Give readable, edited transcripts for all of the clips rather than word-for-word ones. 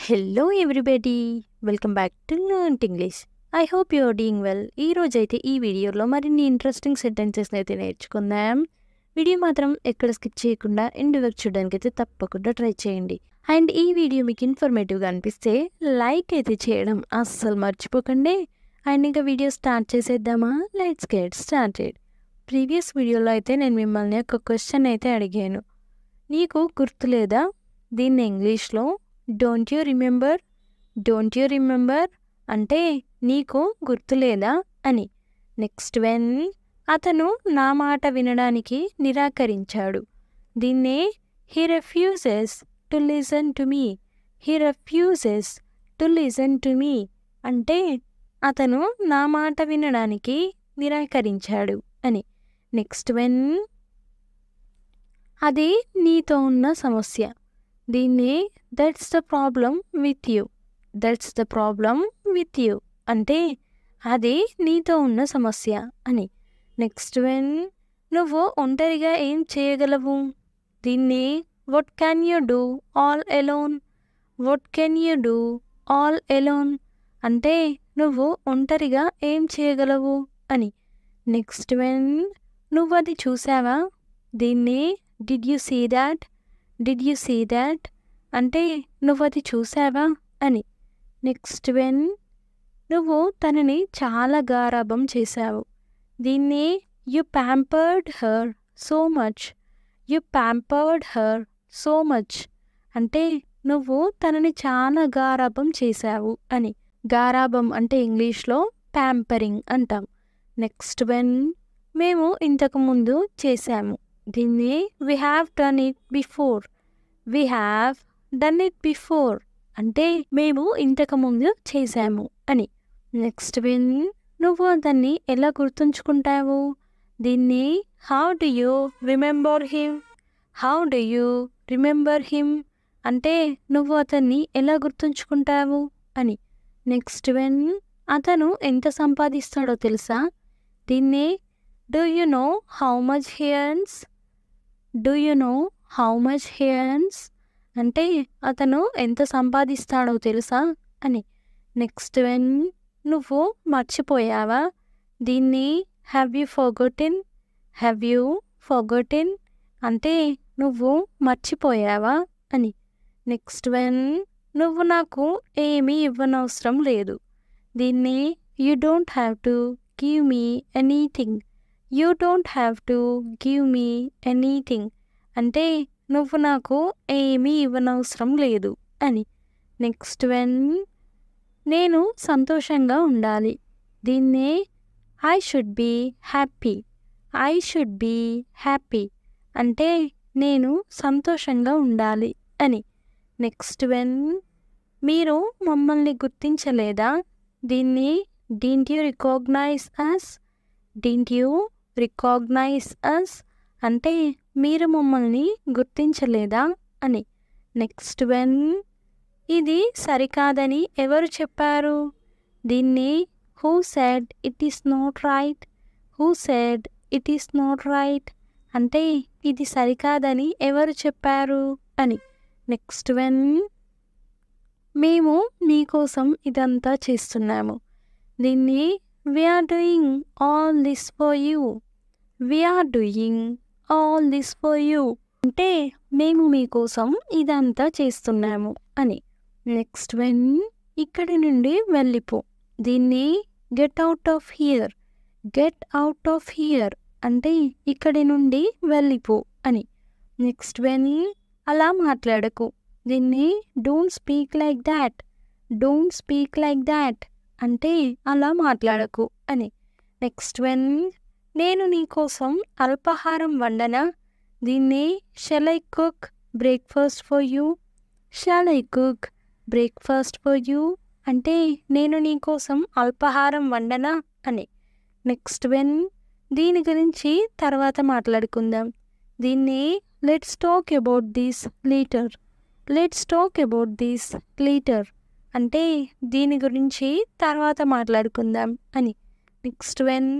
Hello everybody, welcome back to learnt English. I hope you are doing well. ఈరోజైతే ఈ వీడియోలో మరిన్ని interesting సెంటెన్సెస్ని అయితే నేర్చుకుందాం. వీడియో మాత్రం ఎక్కడ స్కిప్ చేయకుండా ఎండ్ వరకు చూడడానికి అయితే తప్పకుండా ట్రై చేయండి. అండ్ ఈ వీడియో మీకు ఇన్ఫర్మేటివ్గా అనిపిస్తే లైక్ అయితే చేయడం అస్సలు మర్చిపోకండి. అండ్ ఇంకా వీడియో స్టార్ట్ చేసేద్దామా? Let's get started. ప్రీవియస్ వీడియోలో అయితే నేను మిమ్మల్ని ఒక క్వశ్చన్ అయితే అడిగాను. నీకు గుర్తులేదా? దీన్ని ఇంగ్లీష్లో డోంట్ యూ రిమెంబర్ అంటే నీకు గుర్తులేదా అని. నెక్స్ట్ వెన్ అతను నా మాట వినడానికి నిరాకరించాడు. దీన్నే he refuses to listen to me అంటే అతను నా మాట వినడానికి నిరాకరించాడు అని. నెక్స్ట్ వెన్ అది నీతో ఉన్న సమస్య. దీన్ని that's the problem with you అంటే అది నీతో ఉన్న సమస్య అని. నెక్స్ట్ వెన్ నువ్వు ఒంటరిగా ఏం చేయగలవు? దీన్ని what can you do all alone అంటే నువ్వు ఒంటరిగా ఏం చేయగలవు అని. నెక్స్ట్ వెన్ నువ్వు అది చూసావా? దీన్ని డిడ్ యూ సీ దాట్ అంటే నువ్వు అది చూసావా అని. నెక్స్ట్ వెన్ నువ్వు తనని చాలా గారాబం చేశావు. దీన్ని you pampered her so much అంటే నువ్వు తనని చాలా గారాబం చేశావు అని. గారాబం అంటే ఇంగ్లీష్లో ప్యాంపరింగ్ అంటాం. నెక్స్ట్ వెన్ మేము ఇంతకుముందు చేశాము. దీన్ని we have done it before అంటే మేము ఇంతకుముందు చేశాము అని. నెక్స్ట్ వెన్ నువ్వు అతన్ని ఎలా గుర్తుంచుకుంటావు? దీన్ని how do you remember him అంటే నువ్వు అతన్ని ఎలా గుర్తుంచుకుంటావు అని. నెక్స్ట్ వెన్ అతను ఎంత సంపాదిస్తాడో తెలుసా? దీన్ని do you know how much he earns అంటే అతను ఎంత సంపాదిస్తాడో తెలుసా అని. నెక్స్ట్ వెన్ నువ్వు మర్చిపోయావా? దీన్ని హ్యావ్ యూ ఫర్గొటెన్ అంటే నువ్వు మర్చిపోయావా అని. నెక్స్ట్ వెన్ నువ్వు నాకు ఏమీ ఇవ్వనవసరం లేదు. దీన్ని you don't have to give me anything అంటే నువ్వు నాకు ఏమీ ఇవ్వనవసరం లేదు అని. నెక్స్ట్ వెన్ నేను సంతోషంగా ఉండాలి. దీన్నే ఐ షుడ్ బీ హ్యాపీ అంటే నేను సంతోషంగా ఉండాలి అని. నెక్స్ట్ వెన్ మీరు మమ్మల్ని గుర్తించలేదా? దీన్ని డింట్ యూ రికాగ్నైజ్ అస్ అంటే మీరు మమ్మల్ని గుర్తించలేదా అని. నెక్స్ట్ వెన్ ఇది సరికాదని ఎవరు చెప్పారు? దీన్ని who said it is not right అంటే ఇది సరికాదని ఎవరు చెప్పారు అని. నెక్స్ట్ వెన్ మేము మీకోసం ఇదంతా చేస్తున్నాము. దీన్ని we are doing all this for you అంటే మేము మీకోసం ఇదంతా చేస్తున్నాము అని. నెక్స్ట్ వెన్ ఇక్కడి నుండి వెళ్ళిపో. దీన్ని గెట్ అవుట్ ఆఫ్ హియర్ అంటే ఇక్కడి నుండి వెళ్ళిపో అని. నెక్స్ట్ వెన్ అలా మాట్లాడకు. దీన్ని డోంట్ స్పీక్ లైక్ దాట్ అంటే అలా మాట్లాడకు అని. నెక్స్ట్ వెన్ నేను నీకోసం అల్పాహారం వండనా? దీన్ని shall I cook breakfast for you అంటే నేను నీకోసం అల్పాహారం వండనా అని. నెక్స్ట్ వెన్ దీని గురించి తర్వాత మాట్లాడుకుందాం. దీన్ని let's talk about this later అంటే దీని గురించి తర్వాత మాట్లాడుకుందాం అని. నెక్స్ట్ వెన్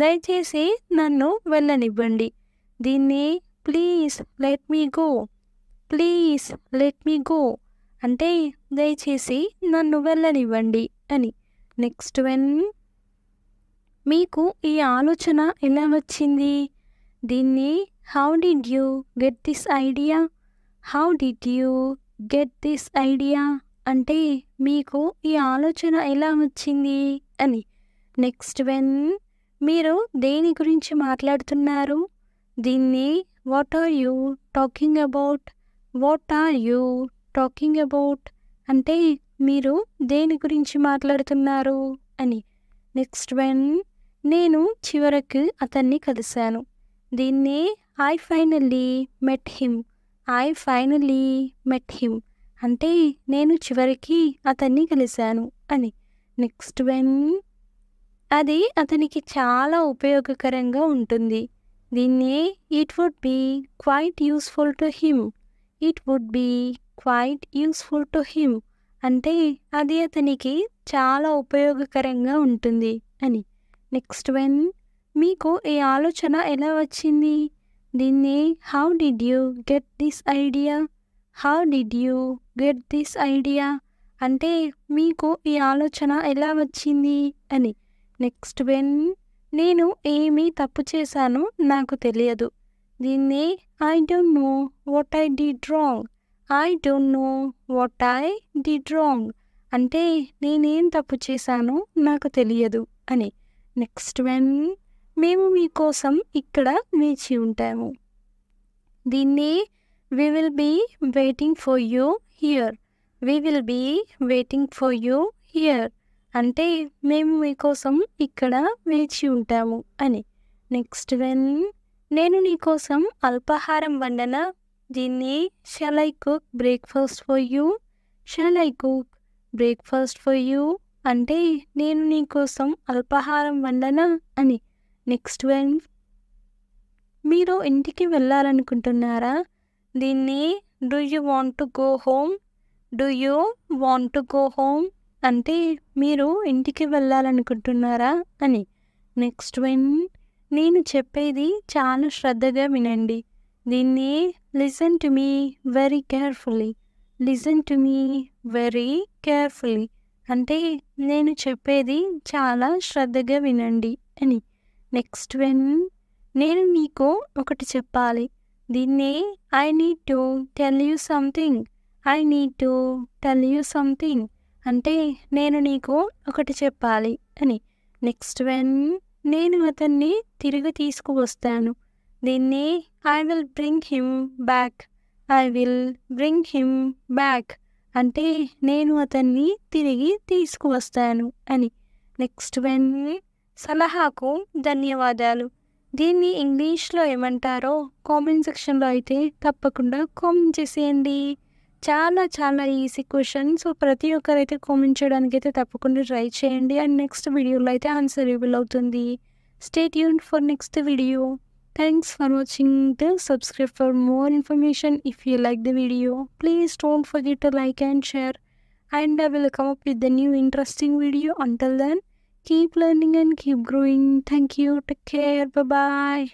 దయచేసి నన్ను వెళ్ళనివ్వండి. దీన్ని ప్లీజ్ లెట్ మీ గో అంటే దయచేసి నన్ను వెళ్ళనివ్వండి అని. నెక్స్ట్ వన్, మీకు ఈ ఆలోచన ఎలా వచ్చింది? దీన్ని how did you get this idea? How did you get this idea అంటే మీకు ఈ ఆలోచన ఎలా వచ్చింది అని. నెక్స్ట్ వన్, మీరు దేని గురించి మాట్లాడుతున్నారు? దీన్ని what are you talking about? What are you talking about అంటే మీరు దేని గురించి మాట్లాడుతున్నారు అని. నెక్స్ట్ వన్, నేను చివరకు అతన్ని కలిశాను. దీన్ని I finally met him. I finally met him అంటే నేను చివరికి అతన్ని కలిశాను అని. నెక్స్ట్ వన్, అది అతనికి చాలా ఉపయోగకరంగా ఉంటుంది. దీన్ని it would be quite useful to him. It would be quite useful to him అంటే అది అతనికి చాలా ఉపయోగకరంగా ఉంటుంది అని. నెక్స్ట్ వన్, మీకు ఈ ఆలోచన ఎలా వచ్చింది? దీన్ని how did you get this idea? How did you get this idea అంటే మీకు ఈ ఆలోచన ఎలా వచ్చింది అని. నెక్స్ట్ వన్, నేను ఏమీ తప్పు చేశానో నాకు తెలియదు. దీన్ని I don't know what I did wrong. I don't know what I did wrong అంటే నేనేం తప్పు చేశానో నాకు తెలియదు అని. నెక్స్ట్ వన్, మేము మీకోసం ఇక్కడ వేచి ఉంటాము. దీన్ని we will be waiting for you here. We will be waiting for you here అంటే మేము మీకోసం ఇక్కడ వేచి ఉంటాము అని. నెక్స్ట్ వన్, నేను నీకోసం అల్పాహారం వండనా? దీన్ని shall I cook breakfast for you? Shall I cook breakfast for you అంటే నేను నీకోసం అల్పాహారం వండనా అని. నెక్స్ట్ వన్, మీరు ఇంటికి వెళ్ళాలనుకుంటున్నారా? దీన్ని do you want to go home? Do you want to go home అంటే మీరు ఇంటికి వెళ్ళాలనుకుంటున్నారా అని. నెక్స్ట్ వన్, నేను చెప్పేది చాలా శ్రద్ధగా వినండి. దీన్ని listen to me very carefully. Listen to me very carefully అంటే నేను చెప్పేది చాలా శ్రద్ధగా వినండి అని. నెక్స్ట్ వన్, నేను మీకు ఒకటి చెప్పాలి. దీన్ని I need to tell you something. I need to tell you something అంటే నేను నీకు ఒకటి చెప్పాలి అని. నెక్స్ట్ వన్, నేను అతన్ని తిరిగి తీసుకువస్తాను. దీన్ని I will bring him back. I will bring him back అంటే నేను అతన్ని తిరిగి తీసుకువస్తాను అని. నెక్స్ట్ వన్, సలహాకు ధన్యవాదాలు. దీన్ని ఇంగ్లీష్లో ఏమంటారో కామెంట్ సెక్షన్లో అయితే తప్పకుండా కామెంట్ చేసేయండి. చాలా చాలా ఈజీ క్వశ్చన్. సో ప్రతి ఒక్కరైతే కామెంట్ చేయడానికి అయితే తప్పకుండా ట్రై చేయండి. అండ్ నెక్స్ట్ వీడియోలో అయితే ఆన్సర్ రివీల్ అవుతుంది. Stay tuned for next video. Thanks for watching. Do subscribe for more information. If you like the video, please don't forget to like and share. And I will come up with the new interesting video. Until then, keep learning and keep growing. Thank you. Take care. Bye-bye.